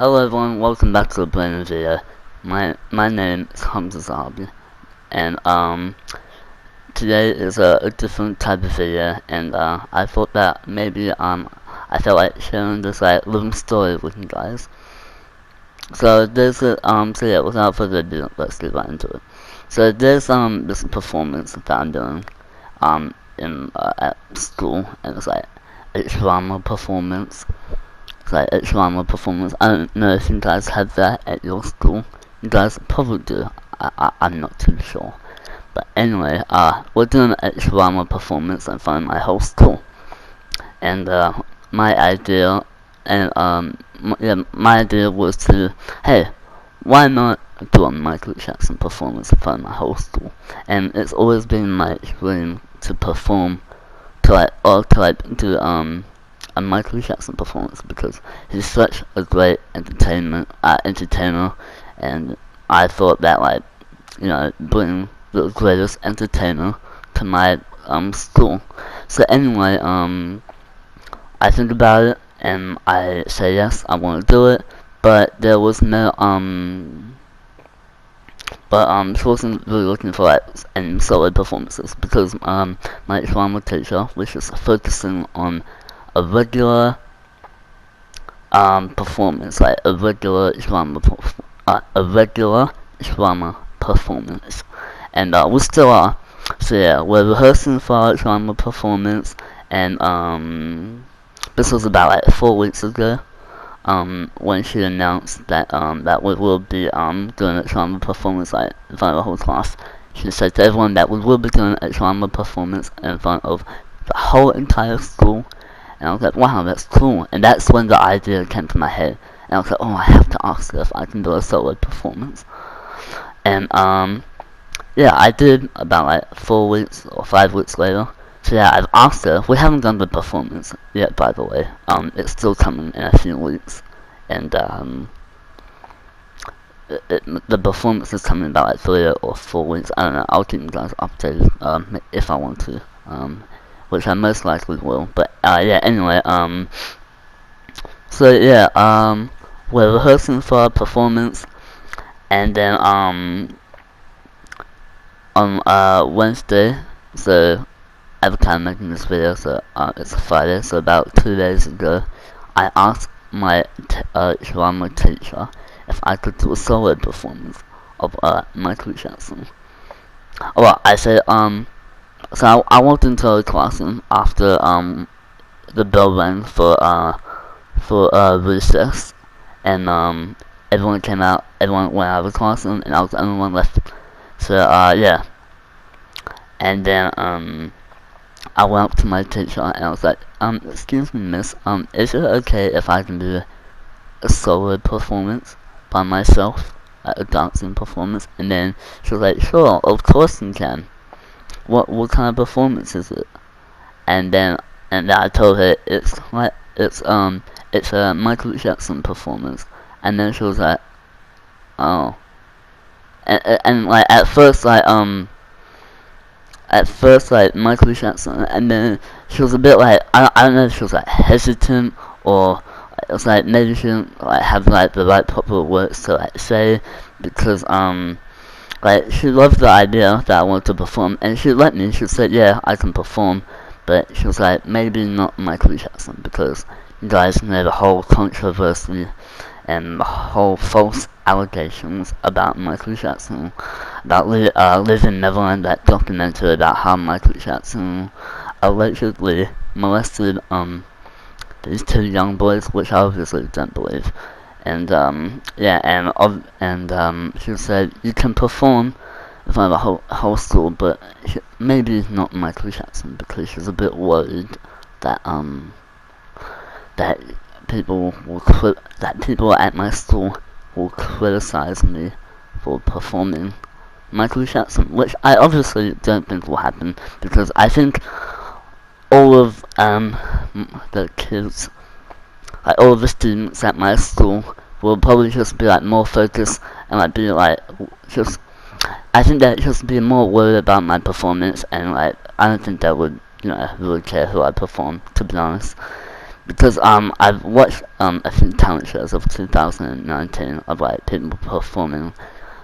Hello everyone, welcome back to a brand new video. My name is Hamza Zahabi, and today is a different type of video, and I thought that maybe I felt like sharing this living story with you guys. So without further ado, let's get right into it. So there's this performance that I'm doing at school, and it's like a drama performance. A drama performance. I don't know if you guys have that at your school. You guys probably do. I'm not too sure. But anyway, we're doing a drama performance in front of my whole school. And my idea, my idea was to, hey, why not do a Michael Jackson performance in front of my whole school? And it's always been my dream to perform, to do a Michael Jackson performance, because he's such a great entertainer, and I thought that bring the greatest entertainer to my school. So anyway, I think about it and I say yes, I want to do it, but there was no she wasn't really looking for any solid performances, because my drama teacher was just focusing on a regular performance, a regular drama performance, and we still are. So yeah, we're rehearsing for our drama performance, and this was about 4 weeks ago. When she announced that that we will be doing a drama performance in front of the whole class. She said to everyone that we will be doing a drama performance in front of the whole entire school. And I was like, wow, that's cool. And that's when the idea came to my head. And I was like, oh, I have to ask her if I can do a solo performance. And yeah, I did about 4 weeks or 5 weeks later. So yeah, I've asked her. We haven't done the performance yet, by the way. It's still coming in a few weeks. And the performance is coming in about 3 or 4 weeks. I don't know. I'll keep you guys updated if I want to. Which I most likely will. But yeah, anyway, so yeah, we're rehearsing for our performance, and then on Wednesday, so every time I'm making this video, so it's Friday, so about 2 days ago, I asked my drama teacher if I could do a solo performance of Michael Jackson. Well, I said so I walked into the classroom after the bell rang for recess, and everyone came out, everyone went out of the classroom, and I was the only one left. So yeah, and then I went up to my teacher and I was like, excuse me, miss, is it okay if I can do a solo performance by myself, a dancing performance? And then she was like, sure, of course you can. What kind of performance is it? And then I told her it's a Michael Jackson performance. And then she was like, oh. And at first Michael Jackson, and then she was a bit I don't know if she was hesitant, or it was maybe she didn't have the right proper words to say, because she loved the idea that I wanted to perform, and she let me. She said, yeah, I can perform, but she was like, maybe not Michael Jackson, because you guys know the whole controversy and the whole false allegations about Michael Jackson, about Live in Neverland, that documentary about how Michael Jackson allegedly molested these 2 young boys, which I obviously don't believe. And yeah, and she said you can perform in front of the whole school, but maybe not Michael Jackson, because she's a bit worried that that people at my school will criticize me for performing Michael Jackson, which I obviously don't think will happen, because I think all of the kids, all of the students at my school will probably just be more focused and be just, I think that just be more worried about my performance, and I don't think that would really care who I perform, to be honest, because I've watched a few talent shows of 2019 of like people performing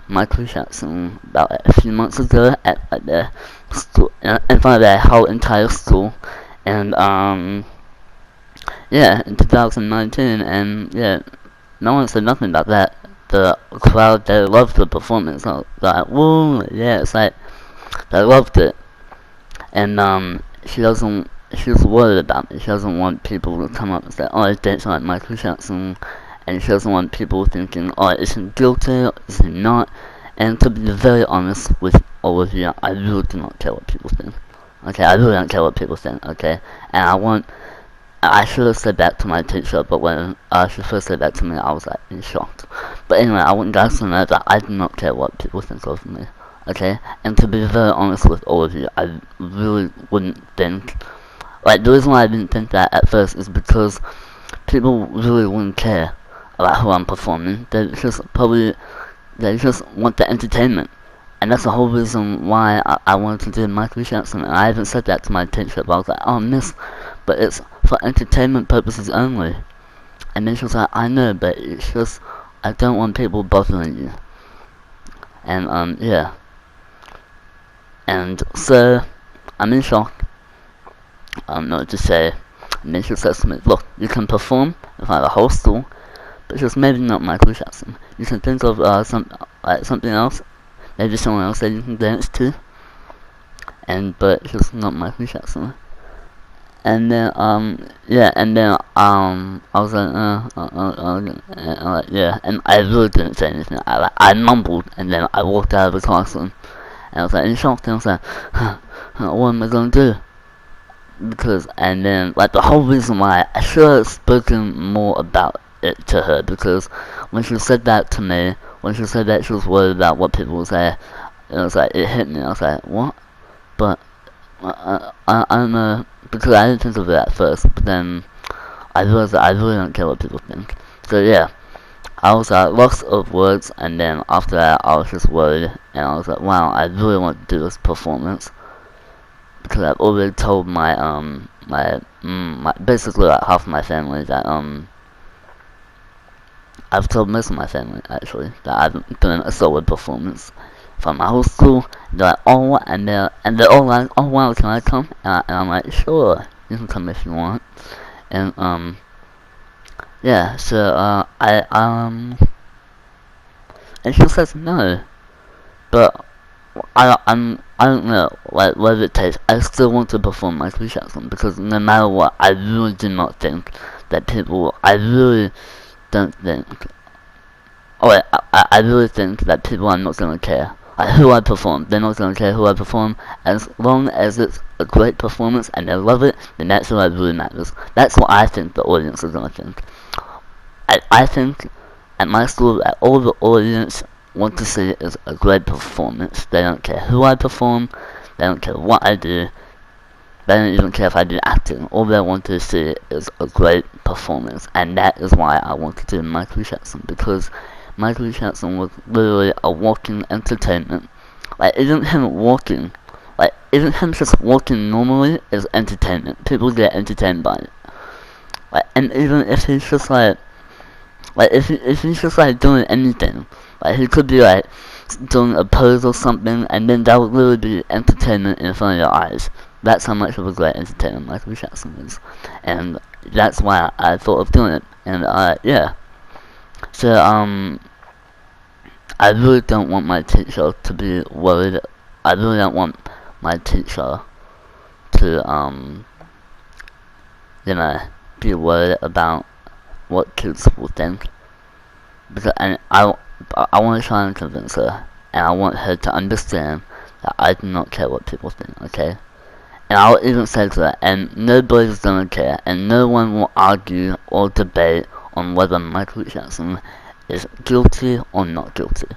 Michael Jackson about like, a few months ago at like their school, in front of their whole entire school, and yeah, in 2019, and yeah, no one said nothing about that. The crowd, they loved the performance. They're like, whoa, yeah, it's like they loved it, and she's worried about me. She doesn't want people to come up and say, oh, it dates like Michael Jackson, and she doesn't want people thinking, oh, is he guilty, or is he not? And to be very honest with all of you, I really do not care what people think. Okay, I really don't care what people think, okay? And I should have said that to my teacher, but when she first said that to me, I was like, in shock. But anyway, I want you guys to know that I do not care what people think of me, okay? And to be very honest with all of you, I really wouldn't think, like, the reason why I didn't think that at first is because people really wouldn't care about who I'm performing. They just want the entertainment. And that's the whole reason why I wanted to do Michael Jackson. And I even said that to my teacher, but I was like, oh, miss, but it's for entertainment purposes only. And then she was like, I know, but it's just, I don't want people bothering you. And, yeah. And so, I'm in shock. I don't know what to say. And then she says to me, look, you can perform in front of the whole school, but just maybe not Michael Jackson. You can think of something else, maybe someone else that you can dance to, but just not Michael Jackson. And then yeah, and then I was like yeah, and I really didn't say anything. I mumbled, and then I walked out of the classroom, and I was like in shock. And I was like, what am I gonna do? Because, and then like the whole reason why I should have spoken more about it to her, because when she said that to me, when she said that she was worried about what people would say, it was like, it hit me. I was like, what? But I don't know, because I didn't think of it at first, but then I realized that I really don't care what people think. So yeah, I was lost of words, and then after that I was just worried, and I was like, wow, I really want to do this performance, because I've already told my basically like half of my family that I've told most of my family actually that I'm doing a solo performance from my whole school. They're like, oh, and they're all like, oh wow, can I come? And I'm like, sure, you can come if you want. And yeah, so and she says no, but I don't know, like, whether it takes. I still want to perform Michael Jackson, because no matter what, I really do not think that people. I really don't think. Oh wait, I really think that people are not gonna care. Like who I perform, they're not gonna care who I perform. As long as it's a great performance and they love it, then that's what really matters. That's what I think the audience is gonna think. I think at my school that all the audience want to see is a great performance. They don't care who I perform, they don't care what I do, they don't even care if I do acting. All they want to see is a great performance, and that is why I want to do Michael Jackson, because Michael Jackson was literally a walking entertainment. Like, isn't him walking, like, isn't him just walking normally is entertainment. People get entertained by it. Like, and even if he's just like if he's just like doing anything, like he could be like doing a pose or something, and then that would really be entertainment in front of your eyes. That's how much of a great entertainment Michael Jackson is, and that's why I thought of doing it. And yeah, so I really don't want my teacher to be worried. I really don't want my teacher to you know, be worried about what kids will think, because I want to try and convince her, and I want her to understand that I do not care what people think, okay? And I'll even say to her, and nobody's gonna care, and no one will argue or debate on whether Michael Jackson is guilty or not guilty.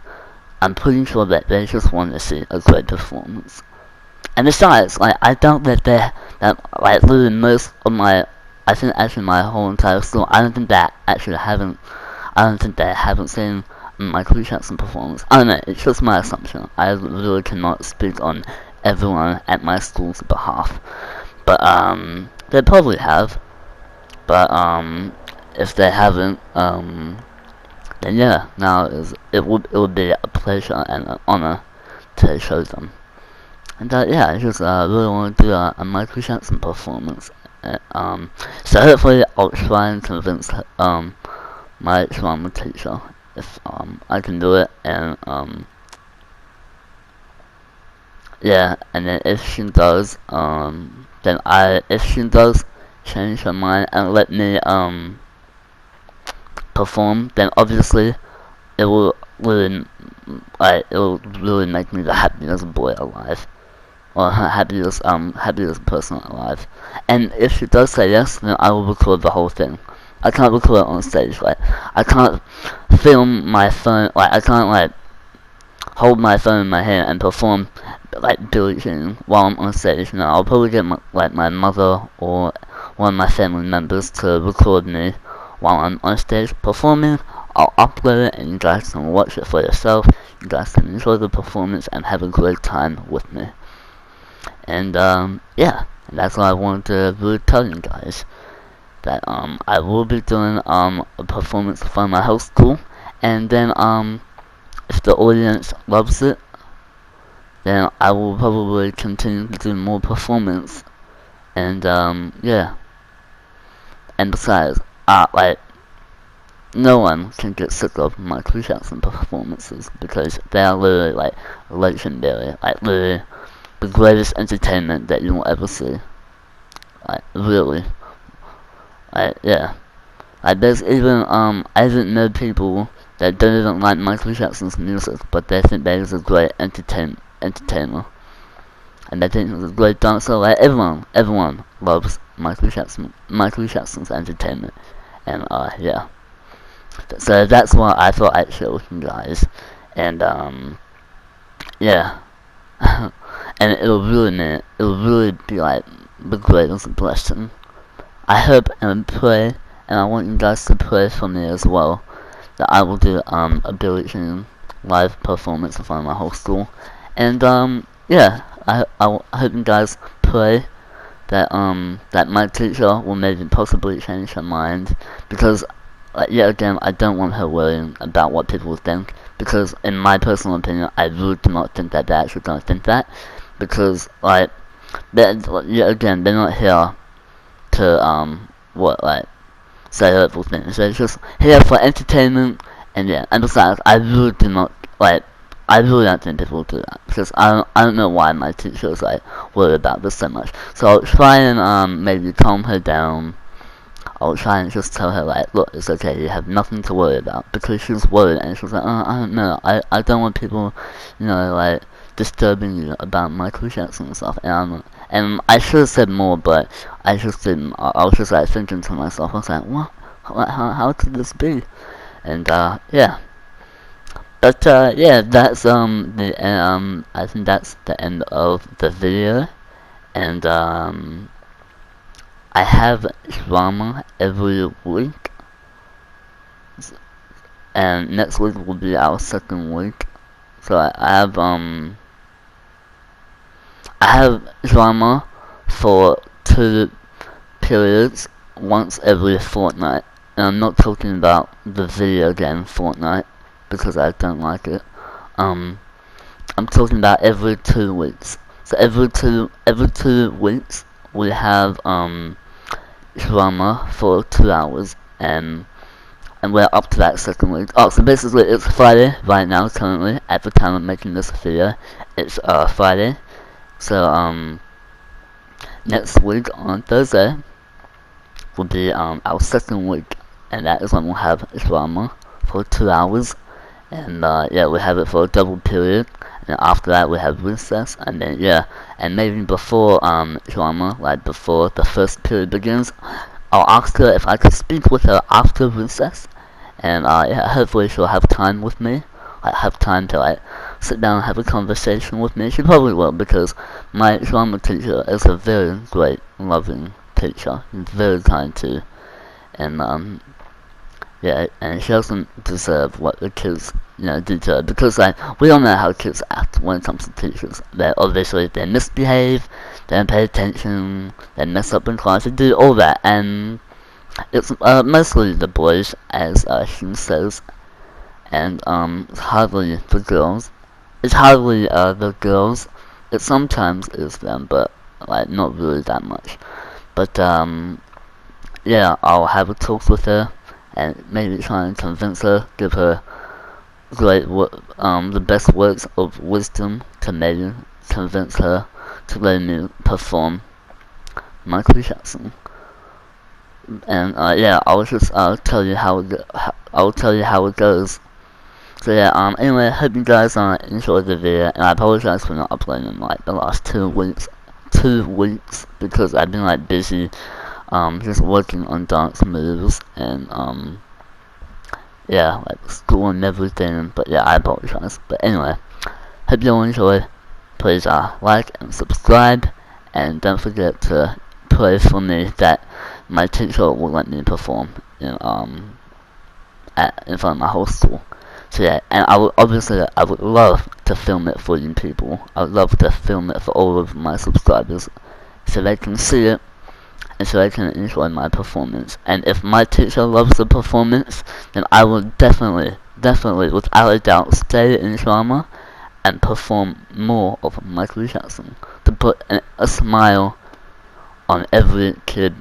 I'm pretty sure that they just want to see a great performance. And besides, like, I doubt that like, literally most of my, I think actually my whole entire school, I don't think they haven't seen Michael Jackson performance. I don't know, it's just my assumption. I really cannot speak on everyone at my school's behalf. But, they probably have. But if they haven't, then yeah, now it would be a pleasure and an honor to show them. And yeah, I just really want to do a Michael Jackson performance. So hopefully I'll try and convince my drama teacher if I can do it, and yeah, and then if she does, if she does change her mind and let me perform, then obviously it will really make me the happiest boy alive, or happiest person alive. And if she does say yes, then I will record the whole thing. I can't record it on stage. Like, I can't film my phone. Like, I can't hold my phone in my hand and perform like Billie Jean while I'm on stage. No, I'll probably get my mother or one of my family members to record me while I'm on stage performing. I'll upload it, and you guys can watch it for yourself. You guys can enjoy the performance and have a great time with me. And yeah, and that's what I wanted to really tell you guys, that I will be doing a performance from my house school, and then if the audience loves it, then I will probably continue to do more performance. And yeah, and besides, no one can get sick of Michael Jackson performances, because they are literally legendary, literally the greatest entertainment that you will ever see. Really. Yeah. There's even I didn't know people that don't even like Michael Jackson's music, but they think that he's a great entertainer, and they think he's a great dancer. Everyone loves Michael Jackson's entertainment, and yeah. So that's what I thought I'd share with you guys, and yeah. And it'll really be the greatest blessing. I hope and pray, and I want you guys to pray for me as well, that I will do a Billie Jean live performance in front of my whole school. And yeah, I hope you guys pray that that my teacher will maybe possibly change her mind, because yet again, I don't want her worrying about what people think, because in my personal opinion, I really do not think that they're actually gonna think that, because yet again, they're not here to say hurtful things. They're just here for entertainment, and yeah. And besides, I really don't think people will do that, because I don't know why my teacher's worried about this so much. So I'll try and maybe calm her down. I'll try and just tell her look, it's okay, you have nothing to worry about, because she's worried, and she's like, I don't know, I don't want people, disturbing you about Michael Jackson and stuff, and I should have said more, but I just didn't. I was just thinking to myself, I was like, what? How could this be? And yeah. But yeah, that's I think that's the end of the video, and I have drama every week, and next week will be our second week. So I have drama for 2 periods, once every fortnight. And I'm not talking about the video game Fortnite, because I don't like it. I'm talking about every 2 weeks. So every two weeks we have drama for 2 hours, and we're up to that second week. Oh, so basically it's Friday right now, currently, at the time of making this video. It's Friday. So next week on Thursday will be our second week, and that is when we'll have drama for 2 hours, and yeah, we have it for a double period, and after that we have recess, and then yeah, and maybe before drama, before the first period begins, I'll ask her if I could speak with her after recess, and yeah, hopefully she'll have time with me, have time to sit down and have a conversation with me. She probably will, because my drama teacher is a very great, loving teacher. He's very kind too, and yeah, and she doesn't deserve what the kids do to her, because we don't know how kids act when it comes to teachers. They misbehave, they don't pay attention, they mess up in class, they do all that, and It's mostly the boys, as she says, and it's hardly the girls. It's hardly the girls. It sometimes is them, but like not really that much. But yeah, I'll have a talk with her and maybe try and convince her, give her the best words of wisdom to maybe convince her to let me perform Michael Jackson. And yeah, I'll just tell you I'll tell you how it goes. So yeah, anyway, I hope you guys enjoyed the video, and I apologize for not uploading like the last 2 weeks. 2 weeks because I've been like busy, just working on dance moves and yeah, like school and everything. But yeah, I apologize. But anyway, hope you all enjoy. Please like and subscribe, and don't forget to pray for me that my teacher will let me perform in front of my whole school. So yeah, and I would love to film it for you people. I would love to film it for all of my subscribers so they can see it and so they can enjoy my performance. And if my teacher loves the performance, then I will definitely, without a doubt, stay in drama and perform more of Michael Jackson to put a smile on every kid,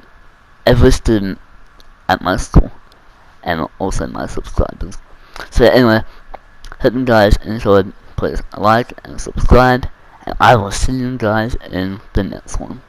every student at my school, and also my subscribers. So anyway, hope you guys enjoyed. Please like and subscribe, and I will see you guys in the next one.